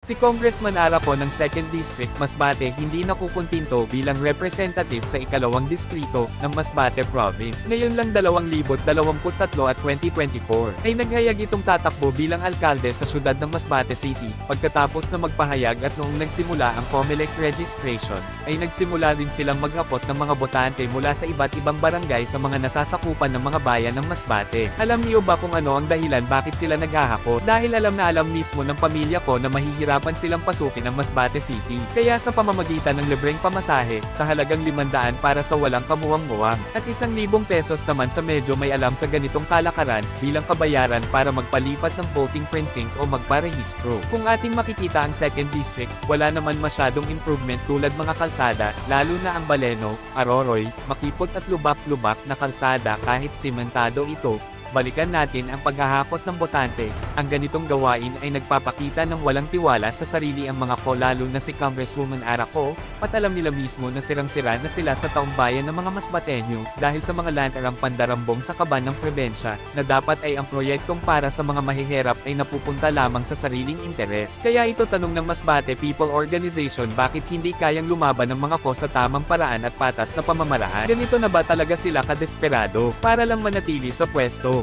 Si Congressman Ara po ng 2nd District Masbate hindi nakukuntinto bilang representative sa ikalawang distrito ng Masbate Province. Ngayon lang 2023 at 2024 ay naghayag itong tatakbo bilang alkalde sa syudad ng Masbate City. Pagkatapos na magpahayag at noong nagsimula ang COMELEC registration, ay nagsimula rin silang maghapot ng mga botante mula sa iba't ibang barangay sa mga nasasakupan ng mga bayan ng Masbate. Alam niyo ba kung ano ang dahilan bakit sila naghahakot? Dahil alam na alam mismo ng pamilya ko na mahihirapan silang pasukin ang Masbate City. Kaya sa pamamagitan ng libreng pamasahe, sa halagang 500 para sa walang kamuwang-muwang, at 1,000 pesos naman sa medyo may alam sa ganitong kalakaran, bilang kabayaran para magpalipat ng voting precinct o magparehistro. Kung ating makikita ang 2nd District, wala naman masyadong improvement tulad mga kalsada, lalo na ang Baleno, Aroroy, makipot at lubak-lubak na kalsada kahit simentado ito. Balikan natin ang paghahakot ng botante. Ang ganitong gawain ay nagpapakita ng walang tiwala sa sarili ang mga ko, lalo na si Congresswoman Ara ko, patalam nila mismo na sirang-sira na sila sa taong bayan ng mga Masbateño, dahil sa mga lantarang pandarambong sa kaban ng probensya, na dapat ay ang proyektong para sa mga mahihirap ay napupunta lamang sa sariling interes. Kaya ito tanong ng Masbate People Organization, bakit hindi kayang lumaban ng mga ko sa tamang paraan at patas na pamamaraan? Ganito na ba talaga sila kadesperado, para lang manatili sa pwesto?